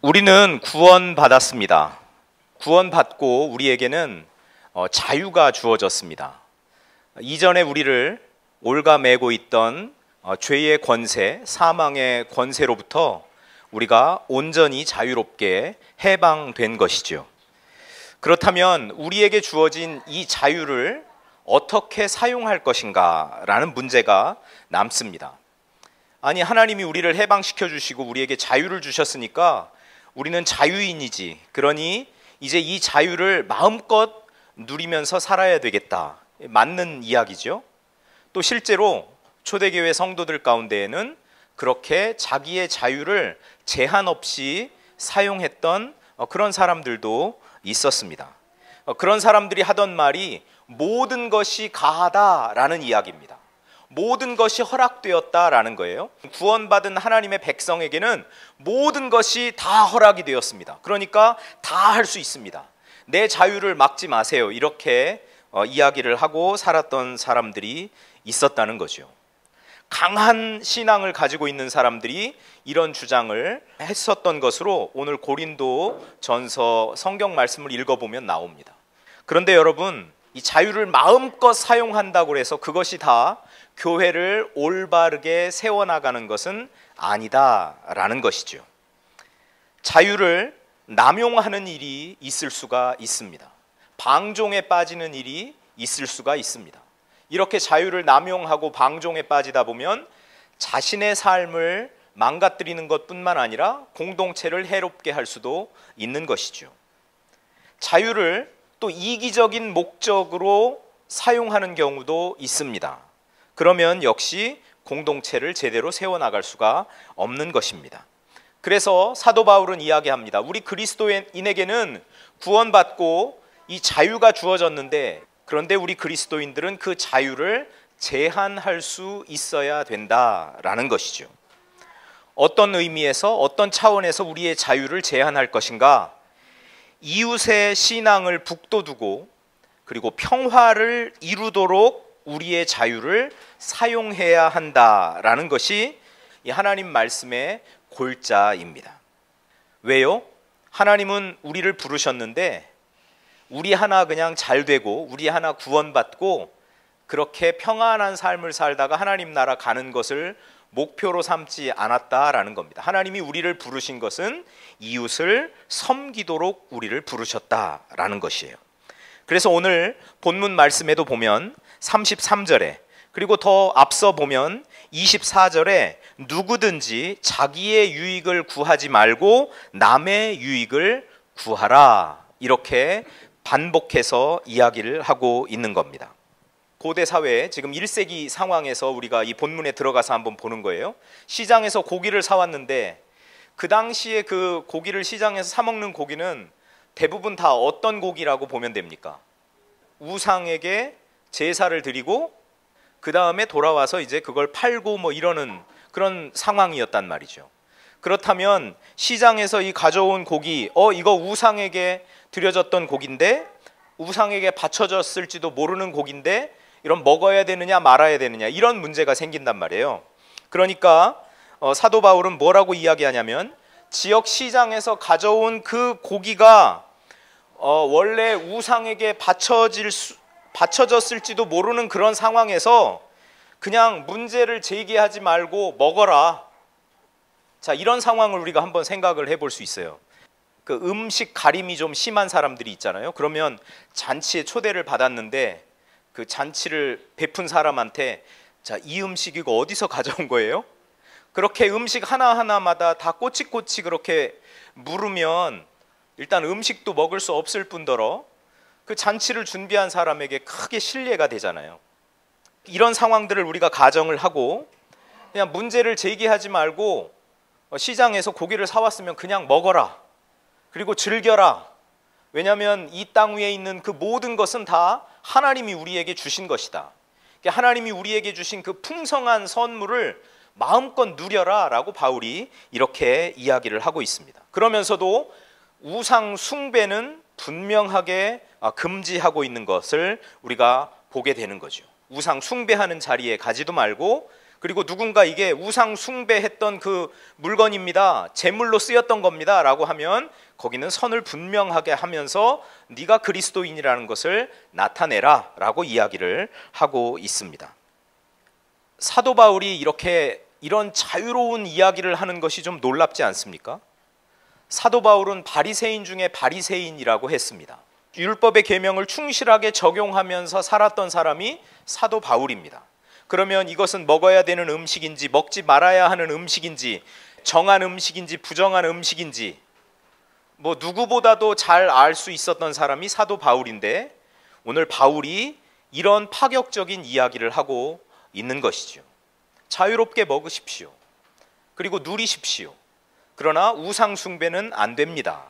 우리는 구원받았습니다. 구원받고 우리에게는 자유가 주어졌습니다. 이전에 우리를 옭아매고 있던 죄의 권세, 사망의 권세로부터 우리가 온전히 자유롭게 해방된 것이죠. 그렇다면 우리에게 주어진 이 자유를 어떻게 사용할 것인가 라는 문제가 남습니다. 아니, 하나님이 우리를 해방시켜 주시고 우리에게 자유를 주셨으니까 우리는 자유인이지, 그러니 이제 이 자유를 마음껏 누리면서 살아야 되겠다, 맞는 이야기죠. 또 실제로 초대교회 성도들 가운데에는 그렇게 자기의 자유를 제한 없이 사용했던 그런 사람들도 있었습니다. 그런 사람들이 하던 말이 모든 것이 가하다라는 이야기입니다. 모든 것이 허락되었다라는 거예요. 구원받은 하나님의 백성에게는 모든 것이 다 허락이 되었습니다. 그러니까 다 할 수 있습니다. 내 자유를 막지 마세요, 이렇게 이야기를 하고 살았던 사람들이 있었다는 거죠. 강한 신앙을 가지고 있는 사람들이 이런 주장을 했었던 것으로 오늘 고린도 전서 성경 말씀을 읽어보면 나옵니다. 그런데 여러분, 이 자유를 마음껏 사용한다고 해서 그것이 다 교회를 올바르게 세워나가는 것은 아니다라는 것이죠. 자유를 남용하는 일이 있을 수가 있습니다. 방종에 빠지는 일이 있을 수가 있습니다. 이렇게 자유를 남용하고 방종에 빠지다 보면 자신의 삶을 망가뜨리는 것뿐만 아니라 공동체를 해롭게 할 수도 있는 것이죠. 자유를 또 이기적인 목적으로 사용하는 경우도 있습니다. 그러면 역시 공동체를 제대로 세워나갈 수가 없는 것입니다. 그래서 사도 바울은 이야기합니다. 우리 그리스도인에게는 구원받고 이 자유가 주어졌는데, 그런데 우리 그리스도인들은 그 자유를 제한할 수 있어야 된다라는 것이죠. 어떤 의미에서, 어떤 차원에서 우리의 자유를 제한할 것인가? 이웃의 신앙을 북돋우고 그리고 평화를 이루도록 우리의 자유를 사용해야 한다라는 것이 이 하나님 말씀의 골자입니다. 왜요? 하나님은 우리를 부르셨는데 우리 하나 그냥 잘 되고 우리 하나 구원받고 그렇게 평안한 삶을 살다가 하나님 나라 가는 것을 목표로 삼지 않았다라는 겁니다. 하나님이 우리를 부르신 것은 이웃을 섬기도록 우리를 부르셨다라는 것이에요. 그래서 오늘 본문 말씀에도 보면 33절에, 그리고 더 앞서 보면 24절에 누구든지 자기의 유익을 구하지 말고 남의 유익을 구하라, 이렇게 반복해서 이야기를 하고 있는 겁니다. 고대 사회, 지금 1세기 상황에서 우리가 이 본문에 들어가서 한번 보는 거예요. 시장에서 고기를 사왔는데 그 당시에 그 고기를 시장에서 사 먹는 고기는 대부분 다 어떤 고기라고 보면 됩니까? 우상에게 제사를 드리고 그 다음에 돌아와서 이제 그걸 팔고 뭐 이러는 그런 상황이었단 말이죠. 그렇다면 시장에서 이 가져온 고기, 이거 우상에게 드려졌던 고기인데, 우상에게 바쳐졌을지도 모르는 고기인데 이런 먹어야 되느냐 말아야 되느냐, 이런 문제가 생긴단 말이에요. 그러니까 사도 바울은 뭐라고 이야기하냐면, 지역 시장에서 가져온 그 고기가 원래 우상에게 바쳐졌을지도 모르는 그런 상황에서 그냥 문제를 제기하지 말고 먹어라. 자, 이런 상황을 우리가 한번 생각을 해볼 수 있어요. 그 음식 가림이 좀 심한 사람들이 있잖아요. 그러면 잔치에 초대를 받았는데 그 잔치를 베푼 사람한테, 자, 이 음식 이거 어디서 가져온 거예요? 그렇게 음식 하나하나마다 다 꼬치꼬치 그렇게 물으면 일단 음식도 먹을 수 없을 뿐더러 그 잔치를 준비한 사람에게 크게 실례가 되잖아요. 이런 상황들을 우리가 가정을 하고 그냥 문제를 제기하지 말고 시장에서 고기를 사왔으면 그냥 먹어라, 그리고 즐겨라. 왜냐하면 이 땅 위에 있는 그 모든 것은 다 하나님이 우리에게 주신 것이다. 하나님이 우리에게 주신 그 풍성한 선물을 마음껏 누려라 라고 바울이 이렇게 이야기를 하고 있습니다. 그러면서도 우상 숭배는 분명하게 금지하고 있는 것을 우리가 보게 되는 거죠. 우상 숭배하는 자리에 가지도 말고 그리고 누군가 이게 우상 숭배했던 그 물건입니다, 제물로 쓰였던 겁니다 라고 하면 거기는 선을 분명하게 하면서 네가 그리스도인이라는 것을 나타내라 라고 이야기를 하고 있습니다. 사도 바울이 이런 자유로운 이야기를 하는 것이 좀 놀랍지 않습니까? 사도 바울은 바리새인 중에 바리새인이라고 했습니다. 율법의 계명을 충실하게 적용하면서 살았던 사람이 사도 바울입니다. 그러면 이것은 먹어야 되는 음식인지 먹지 말아야 하는 음식인지 정한 음식인지 부정한 음식인지 뭐 누구보다도 잘 알 수 있었던 사람이 사도 바울인데 오늘 바울이 이런 파격적인 이야기를 하고 있는 것이죠. 자유롭게 먹으십시오. 그리고 누리십시오. 그러나 우상 숭배는 안 됩니다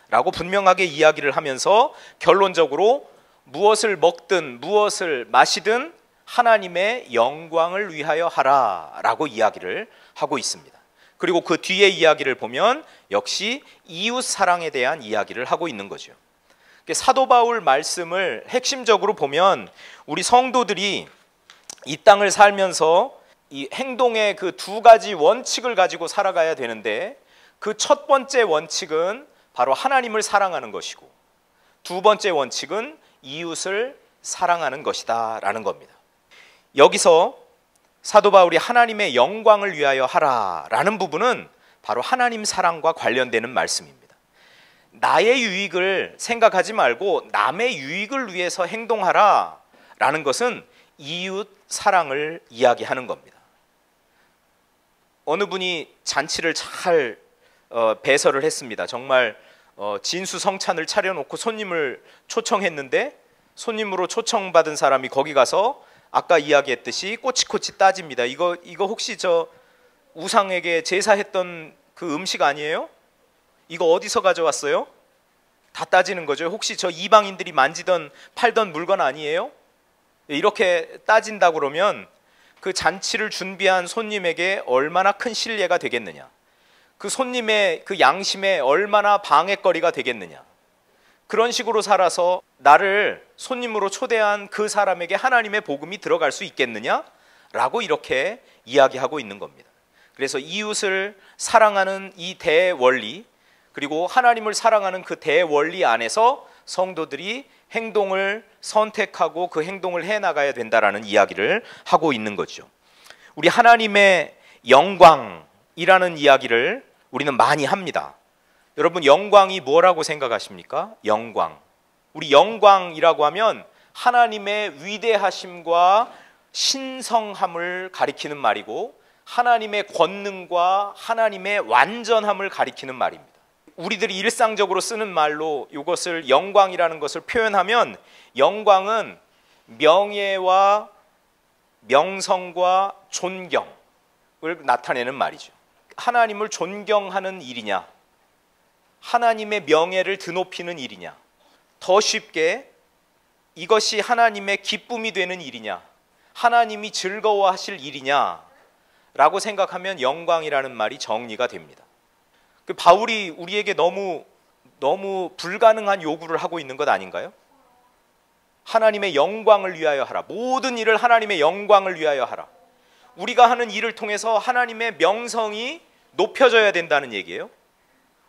라고 분명하게 이야기를 하면서 결론적으로 무엇을 먹든 무엇을 마시든 하나님의 영광을 위하여 하라 라고 이야기를 하고 있습니다. 그리고 그 뒤에 이야기를 보면 역시 이웃 사랑에 대한 이야기를 하고 있는 거죠. 사도 바울 말씀을 핵심적으로 보면 우리 성도들이 이 땅을 살면서 이 행동의 그 두 가지 원칙을 가지고 살아가야 되는데 그 첫 번째 원칙은 바로 하나님을 사랑하는 것이고 두 번째 원칙은 이웃을 사랑하는 것이다 라는 겁니다. 여기서 사도 바울이 하나님의 영광을 위하여 하라 라는 부분은 바로 하나님 사랑과 관련되는 말씀입니다. 나의 유익을 생각하지 말고 남의 유익을 위해서 행동하라 라는 것은 이웃 사랑을 이야기하는 겁니다. 어느 분이 잔치를 잘 배설을 했습니다. 정말 진수성찬을 차려놓고 손님을 초청했는데 손님으로 초청받은 사람이 거기 가서 아까 이야기했듯이 꼬치꼬치 따집니다. 이거 혹시 저 우상에게 제사했던 그 음식 아니에요? 이거 어디서 가져왔어요? 다 따지는 거죠. 혹시 저 이방인들이 만지던 팔던 물건 아니에요? 이렇게 따진다 그러면 그 잔치를 준비한 손님에게 얼마나 큰 신뢰가 되겠느냐, 그 손님의 그 양심에 얼마나 방해거리가 되겠느냐. 그런 식으로 살아서 나를 손님으로 초대한 그 사람에게 하나님의 복음이 들어갈 수 있겠느냐? 라고 이렇게 이야기하고 있는 겁니다. 그래서 이웃을 사랑하는 이 대원리, 그리고 하나님을 사랑하는 그 대원리 안에서 성도들이 행동을 선택하고 그 행동을 해나가야 된다라는 이야기를 하고 있는 거죠. 우리 하나님의 영광이라는 이야기를 우리는 많이 합니다. 여러분, 영광이 뭐라고 생각하십니까? 영광. 우리 영광이라고 하면 하나님의 위대하심과 신성함을 가리키는 말이고 하나님의 권능과 하나님의 완전함을 가리키는 말입니다. 우리들이 일상적으로 쓰는 말로 이것을 영광이라는 것을 표현하면 영광은 명예와 명성과 존경을 나타내는 말이죠. 하나님을 존경하는 일이냐, 하나님의 명예를 드높이는 일이냐, 더 쉽게 이것이 하나님의 기쁨이 되는 일이냐, 하나님이 즐거워하실 일이냐 라고 생각하면 영광이라는 말이 정리가 됩니다. 바울이 우리에게 너무 불가능한 요구를 하고 있는 것 아닌가요? 하나님의 영광을 위하여 하라. 모든 일을 하나님의 영광을 위하여 하라. 우리가 하는 일을 통해서 하나님의 명성이 높여져야 된다는 얘기예요.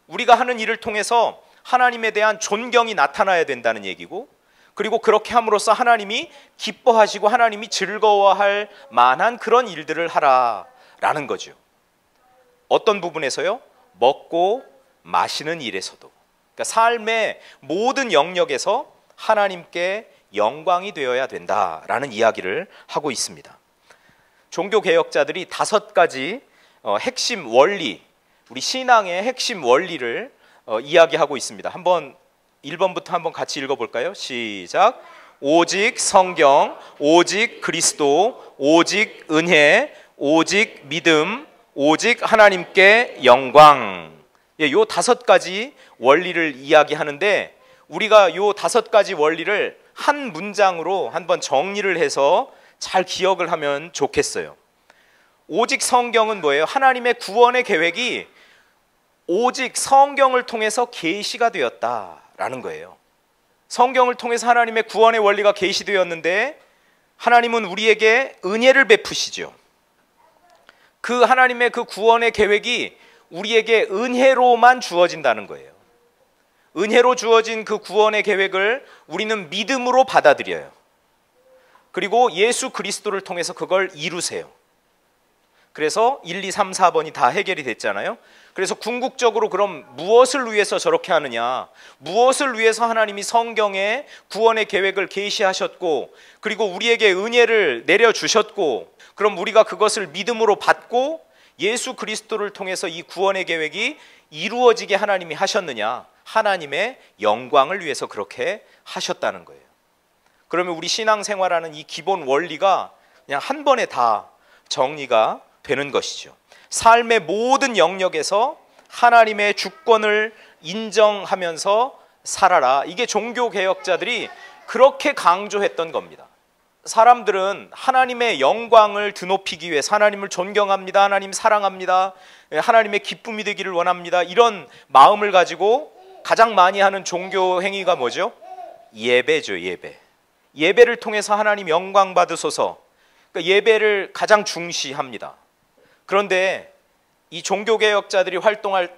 우리가 하는 일을 통해서 하나님에 대한 존경이 나타나야 된다는 얘기고, 그리고 그렇게 함으로써 하나님이 기뻐하시고 하나님이 즐거워할 만한 그런 일들을 하라라는 거죠. 어떤 부분에서요? 먹고 마시는 일에서도, 그러니까 삶의 모든 영역에서 하나님께 영광이 되어야 된다라는 이야기를 하고 있습니다. 종교개혁자들이 5가지 핵심 원리, 우리 신앙의 핵심 원리를 이야기하고 있습니다. 한번 1번부터 한번 같이 읽어볼까요? 시작. 오직 성경, 오직 그리스도, 오직 은혜, 오직 믿음, 오직 하나님께 영광. 요 5가지 원리를 이야기하는데 우리가 요 5가지 원리를 한 문장으로 한번 정리를 해서 잘 기억을 하면 좋겠어요. 오직 성경은 뭐예요? 하나님의 구원의 계획이 오직 성경을 통해서 계시가 되었다라는 거예요. 성경을 통해서 하나님의 구원의 원리가 계시되었는데 하나님은 우리에게 은혜를 베푸시죠. 그 하나님의 그 구원의 계획이 우리에게 은혜로만 주어진다는 거예요. 은혜로 주어진 그 구원의 계획을 우리는 믿음으로 받아들여요. 그리고 예수 그리스도를 통해서 그걸 이루세요. 그래서 1, 2, 3, 4번이 다 해결이 됐잖아요. 그래서 궁극적으로 그럼 무엇을 위해서 저렇게 하느냐? 무엇을 위해서 하나님이 성경에 구원의 계획을 계시하셨고, 그리고 우리에게 은혜를 내려주셨고, 그럼 우리가 그것을 믿음으로 받고 예수 그리스도를 통해서 이 구원의 계획이 이루어지게 하나님이 하셨느냐? 하나님의 영광을 위해서 그렇게 하셨다는 거예요. 그러면 우리 신앙생활하는 이 기본 원리가 그냥 한 번에 다 정리가 되는 것이죠. 삶의 모든 영역에서 하나님의 주권을 인정하면서 살아라. 이게 종교개혁자들이 그렇게 강조했던 겁니다. 사람들은 하나님의 영광을 드높이기 위해서 하나님을 존경합니다, 하나님 사랑합니다, 하나님의 기쁨이 되기를 원합니다, 이런 마음을 가지고 가장 많이 하는 종교 행위가 뭐죠? 예배죠. 예배를 통해서 하나님 영광 받으소서. 그러니까 예배를 가장 중시합니다. 그런데 이 종교개혁자들이 활동할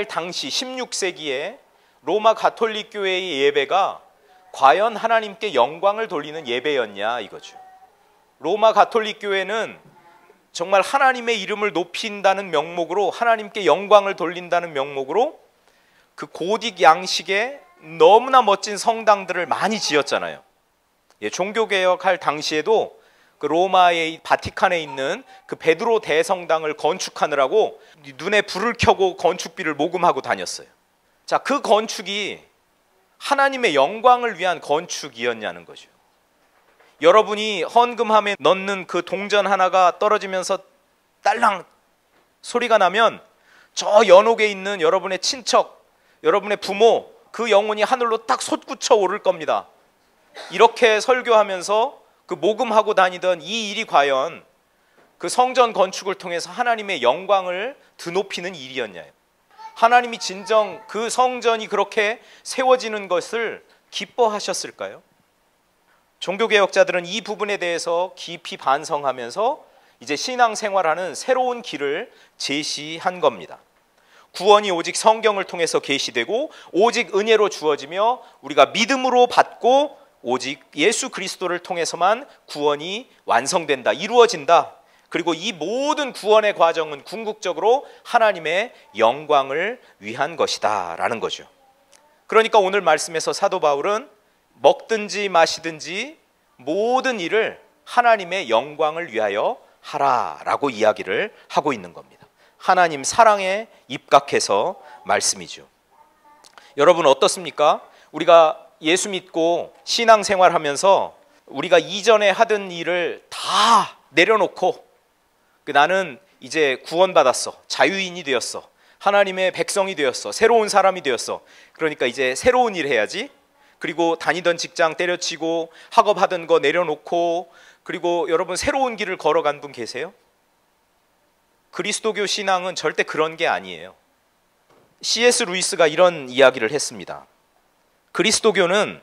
당시 16세기에 로마 가톨릭 교회의 예배가 과연 하나님께 영광을 돌리는 예배였냐 이거죠. 로마 가톨릭 교회는 정말 하나님의 이름을 높인다는 명목으로, 하나님께 영광을 돌린다는 명목으로 그 고딕 양식의 너무나 멋진 성당들을 많이 지었잖아요. 종교개혁할 당시에도 그 로마의 바티칸에 있는 그 베드로 대성당을 건축하느라고 눈에 불을 켜고 건축비를 모금하고 다녔어요. 자, 그 건축이 하나님의 영광을 위한 건축이었냐는 거죠. 여러분이 헌금함에 넣는 그 동전 하나가 떨어지면서 딸랑 소리가 나면 저 연옥에 있는 여러분의 친척, 여러분의 부모, 그 영혼이 하늘로 딱 솟구쳐 오를 겁니다. 이렇게 설교하면서 그 모금하고 다니던 이 일이 과연 그 성전 건축을 통해서 하나님의 영광을 드높이는 일이었냐요. 하나님이 진정 그 성전이 그렇게 세워지는 것을 기뻐하셨을까요? 종교개혁자들은 이 부분에 대해서 깊이 반성하면서 이제 신앙생활하는 새로운 길을 제시한 겁니다. 구원이 오직 성경을 통해서 계시되고 오직 은혜로 주어지며 우리가 믿음으로 받고 오직 예수 그리스도를 통해서만 구원이 완성된다, 이루어진다. 그리고 이 모든 구원의 과정은 궁극적으로 하나님의 영광을 위한 것이다 라는 거죠. 그러니까 오늘 말씀에서 사도 바울은 먹든지 마시든지 모든 일을 하나님의 영광을 위하여 하라라고 이야기를 하고 있는 겁니다. 하나님 사랑에 입각해서 말씀이죠. 여러분 어떻습니까? 우리가 예수 믿고 신앙생활하면서 우리가 이전에 하던 일을 다 내려놓고 나는 이제 구원받았어, 자유인이 되었어, 하나님의 백성이 되었어, 새로운 사람이 되었어. 그러니까 이제 새로운 일 해야지. 그리고 다니던 직장 때려치고 학업하던 거 내려놓고, 그리고 여러분 새로운 길을 걸어간 분 계세요? 그리스도교 신앙은 절대 그런 게 아니에요. C.S. 루이스가 이런 이야기를 했습니다. 그리스도교는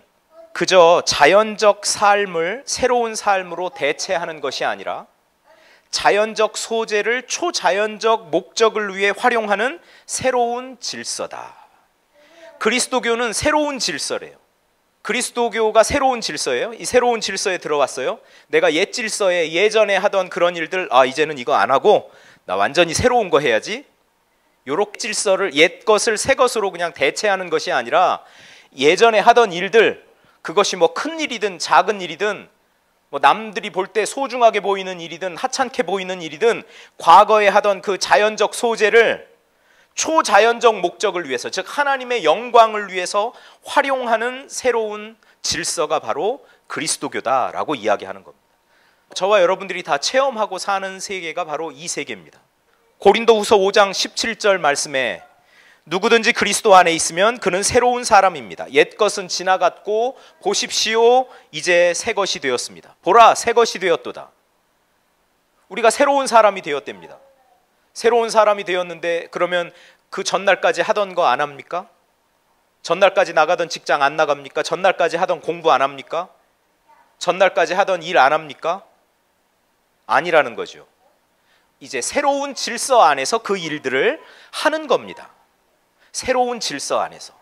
그저 자연적 삶을 새로운 삶으로 대체하는 것이 아니라 자연적 소재를 초자연적 목적을 위해 활용하는 새로운 질서다. 그리스도교는 새로운 질서래요. 그리스도교가 새로운 질서예요. 이 새로운 질서에 들어왔어요. 내가 옛 질서에 예전에 하던 그런 일들, 이제는 이거 안 하고 나 완전히 새로운 거 해야지. 요렇게 질서를, 옛 것을 새 것으로 그냥 대체하는 것이 아니라 예전에 하던 일들, 그것이 뭐 큰 일이든 작은 일이든 뭐 남들이 볼 때 소중하게 보이는 일이든 하찮게 보이는 일이든 과거에 하던 그 자연적 소재를 초자연적 목적을 위해서, 즉 하나님의 영광을 위해서 활용하는 새로운 질서가 바로 그리스도교다라고 이야기하는 겁니다. 저와 여러분들이 다 체험하고 사는 세계가 바로 이 세계입니다. 고린도후서 5장 17절 말씀에 누구든지 그리스도 안에 있으면 그는 새로운 사람입니다. 옛 것은 지나갔고 보십시오, 이제 새 것이 되었습니다. 보라, 새 것이 되었도다. 우리가 새로운 사람이 되었답니다. 새로운 사람이 되었는데 그러면 그 전날까지 하던 거 안 합니까? 전날까지 나가던 직장 안 나갑니까? 전날까지 하던 공부 안 합니까? 전날까지 하던 일 안 합니까? 아니라는 거죠. 이제 새로운 질서 안에서 그 일들을 하는 겁니다. 새로운 질서 안에서.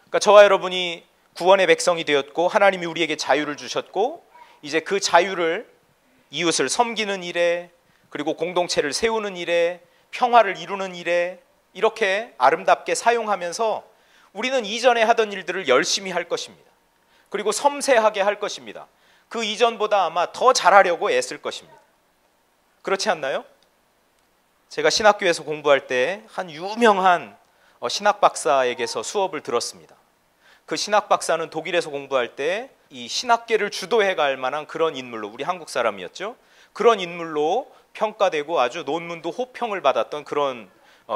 그러니까 저와 여러분이 구원의 백성이 되었고 하나님이 우리에게 자유를 주셨고 이제 그 자유를 이웃을 섬기는 일에 그리고 공동체를 세우는 일에 평화를 이루는 일에 이렇게 아름답게 사용하면서 우리는 이전에 하던 일들을 열심히 할 것입니다. 그리고 섬세하게 할 것입니다. 그 이전보다 아마 더 잘하려고 애쓸 것입니다. 그렇지 않나요? 제가 신학교에서 공부할 때 한 유명한 신학 박사에게서 수업을 들었습니다. 그 신학 박사는 독일에서 공부할 때 이 신학계를 주도해 갈 만한 그런 인물로, 우리 한국 사람이었죠. 그런 인물로 평가되고 아주 논문도 호평을 받았던 그런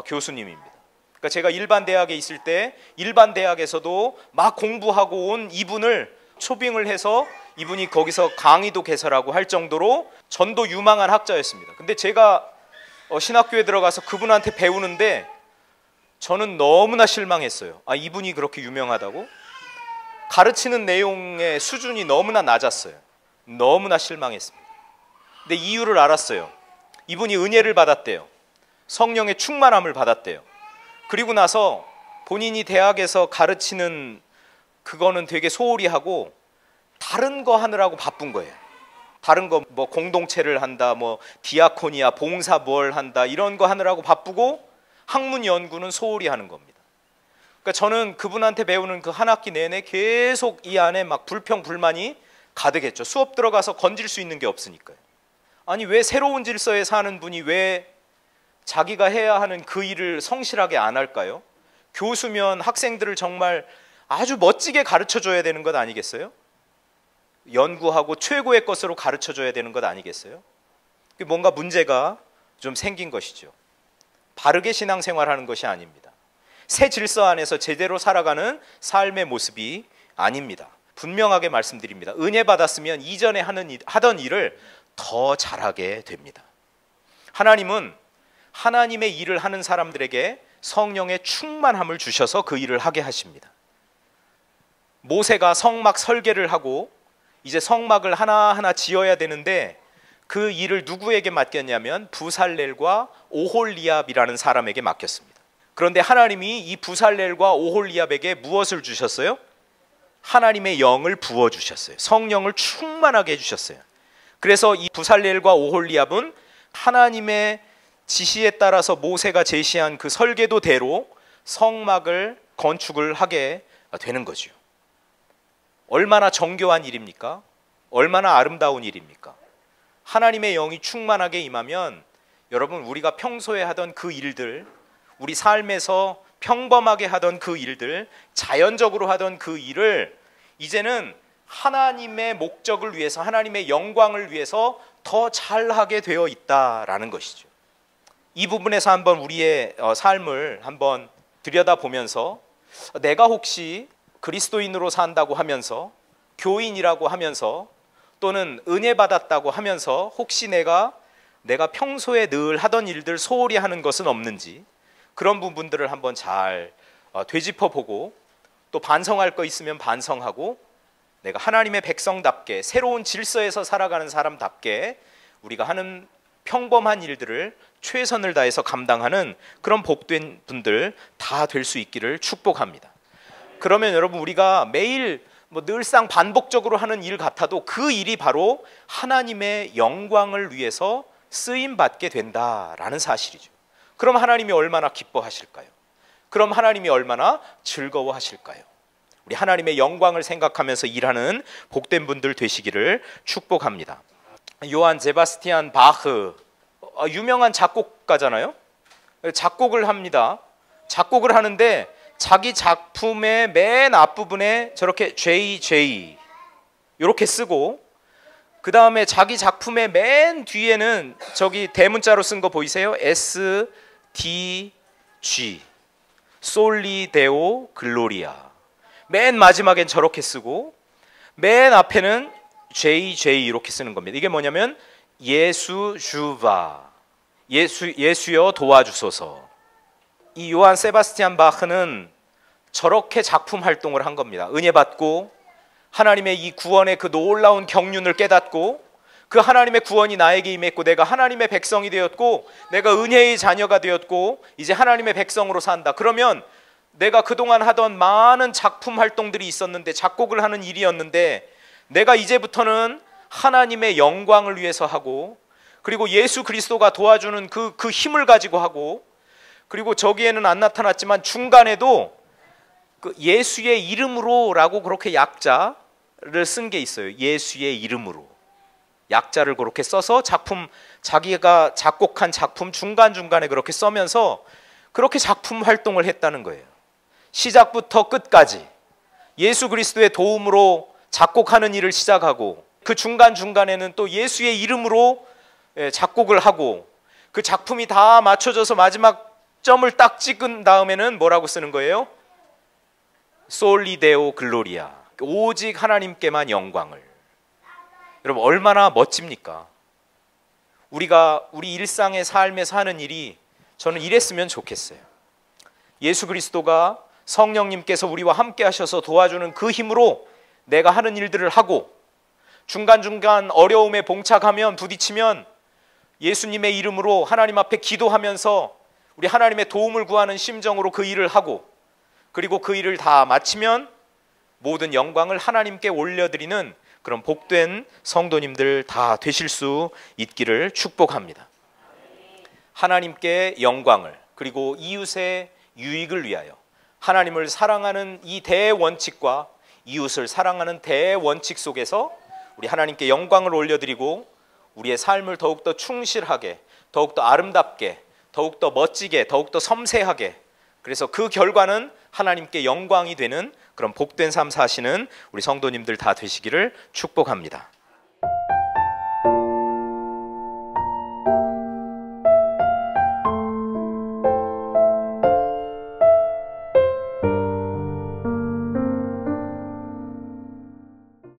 교수님입니다. 그러니까 제가 일반 대학에 있을 때 일반 대학에서도 막 공부하고 온 이분을 초빙을 해서 이분이 거기서 강의도 개설하고 할 정도로 전도 유망한 학자였습니다. 근데 제가 신학교에 들어가서 그분한테 배우는데 저는 너무나 실망했어요. 아, 이분이 그렇게 유명하다고? 가르치는 내용의 수준이 너무나 낮았어요. 너무나 실망했습니다. 근데 이유를 알았어요. 이분이 은혜를 받았대요. 성령의 충만함을 받았대요. 그리고 나서 본인이 대학에서 가르치는 그거는 되게 소홀히 하고 다른 거 하느라고 바쁜 거예요. 다른 거 뭐 공동체를 한다, 뭐 디아코니아, 봉사 뭘 한다 이런 거 하느라고 바쁘고 학문 연구는 소홀히 하는 겁니다. 그러니까 저는 그분한테 배우는 그 한 학기 내내 계속 이 안에 막 불평 불만이 가득했죠. 수업 들어가서 건질 수 있는 게 없으니까요. 아니 왜 새로운 질서에 사는 분이 왜 자기가 해야 하는 그 일을 성실하게 안 할까요? 교수면 학생들을 정말 아주 멋지게 가르쳐줘야 되는 것 아니겠어요? 연구하고 최고의 것으로 가르쳐줘야 되는 것 아니겠어요? 뭔가 문제가 좀 생긴 것이죠. 바르게 신앙생활하는 것이 아닙니다. 새 질서 안에서 제대로 살아가는 삶의 모습이 아닙니다. 분명하게 말씀드립니다. 은혜 받았으면 이전에 하던 일을 더 잘하게 됩니다. 하나님은 하나님의 일을 하는 사람들에게 성령의 충만함을 주셔서 그 일을 하게 하십니다. 모세가 성막 설계를 하고 이제 성막을 하나하나 지어야 되는데 그 일을 누구에게 맡겼냐면 부살렐과 오홀리압이라는 사람에게 맡겼습니다. 그런데 하나님이 이 부살렐과 오홀리압에게 무엇을 주셨어요? 하나님의 영을 부어주셨어요. 성령을 충만하게 해주셨어요. 그래서 이 부살렐과 오홀리압은 하나님의 지시에 따라서 모세가 제시한 그 설계도대로 성막을 건축을 하게 되는 거죠. 얼마나 정교한 일입니까? 얼마나 아름다운 일입니까? 하나님의 영이 충만하게 임하면 여러분 우리가 평소에 하던 그 일들, 우리 삶에서 평범하게 하던 그 일들, 자연적으로 하던 그 일을 이제는 하나님의 목적을 위해서, 하나님의 영광을 위해서 더 잘하게 되어 있다라는 것이죠. 이 부분에서 한번 우리의 삶을 한번 들여다보면서 내가 혹시 그리스도인으로 산다고 하면서 교인이라고 하면서 또는 은혜 받았다고 하면서 혹시 내가 평소에 늘 하던 일들 소홀히 하는 것은 없는지 그런 부분들을 한번 잘 되짚어보고 또 반성할 거 있으면 반성하고 내가 하나님의 백성답게 새로운 질서에서 살아가는 사람답게 우리가 하는 평범한 일들을 최선을 다해서 감당하는 그런 복된 분들 다 될 수 있기를 축복합니다. 그러면 여러분 우리가 매일 늘상 반복적으로 하는 일 같아도 그 일이 바로 하나님의 영광을 위해서 쓰임받게 된다라는 사실이죠. 그럼 하나님이 얼마나 기뻐하실까요? 그럼 하나님이 얼마나 즐거워하실까요? 우리 하나님의 영광을 생각하면서 일하는 복된 분들 되시기를 축복합니다. 요한 세바스티안 바흐, 유명한 작곡가잖아요. 작곡을 합니다. 작곡을 하는데 자기 작품의 맨 앞부분에 저렇게 JJ 이렇게 쓰고 그 다음에 자기 작품의 맨 뒤에는 저기 대문자로 쓴 거 보이세요? SDG 솔리 데오 글로리아. 맨 마지막엔 저렇게 쓰고 맨 앞에는 JJ 이렇게 쓰는 겁니다. 이게 뭐냐면 예수 주바, 예수여 도와주소서. 이 요한 세바스티안 바흐는 저렇게 작품 활동을 한 겁니다. 은혜 받고 하나님의 이 구원의 그 놀라운 경륜을 깨닫고 그 하나님의 구원이 나에게 임했고 내가 하나님의 백성이 되었고 내가 은혜의 자녀가 되었고 이제 하나님의 백성으로 산다. 그러면 내가 그동안 하던 많은 작품 활동들이 있었는데, 작곡을 하는 일이었는데, 내가 이제부터는 하나님의 영광을 위해서 하고, 그리고 예수 그리스도가 도와주는 그 힘을 가지고 하고, 그리고 저기에는 안 나타났지만 중간에도 그 예수의 이름으로 라고 그렇게 약자를 쓴 게 있어요. 예수의 이름으로 약자를 그렇게 써서 작품, 자기가 작곡한 작품 중간중간에 그렇게 써면서 그렇게 작품 활동을 했다는 거예요. 시작부터 끝까지 예수 그리스도의 도움으로 작곡하는 일을 시작하고, 그 중간중간에는 또 예수의 이름으로 작곡을 하고, 그 작품이 다 맞춰져서 마지막 점을 딱 찍은 다음에는 뭐라고 쓰는 거예요? 솔리 데오 글로리아, 오직 하나님께만 영광을. 여러분 얼마나 멋집니까? 우리가 우리 일상의 삶에서 하는 일이, 저는 이랬으면 좋겠어요. 예수 그리스도가, 성령님께서 우리와 함께 하셔서 도와주는 그 힘으로 내가 하는 일들을 하고, 중간중간 어려움에 봉착하면, 부딪히면 예수님의 이름으로 하나님 앞에 기도하면서 우리 하나님의 도움을 구하는 심정으로 그 일을 하고, 그리고 그 일을 다 마치면 모든 영광을 하나님께 올려드리는 그런 복된 성도님들 다 되실 수 있기를 축복합니다. 하나님께 영광을, 그리고 이웃의 유익을 위하여 하나님을 사랑하는 이 대원칙과 이웃을 사랑하는 대원칙 속에서 우리 하나님께 영광을 올려드리고 우리의 삶을 더욱더 충실하게, 더욱더 아름답게, 더욱더 멋지게, 더욱더 섬세하게, 그래서 그 결과는 하나님께 영광이 되는 그런 복된 삶 사시는 우리 성도님들 다 되시기를 축복합니다.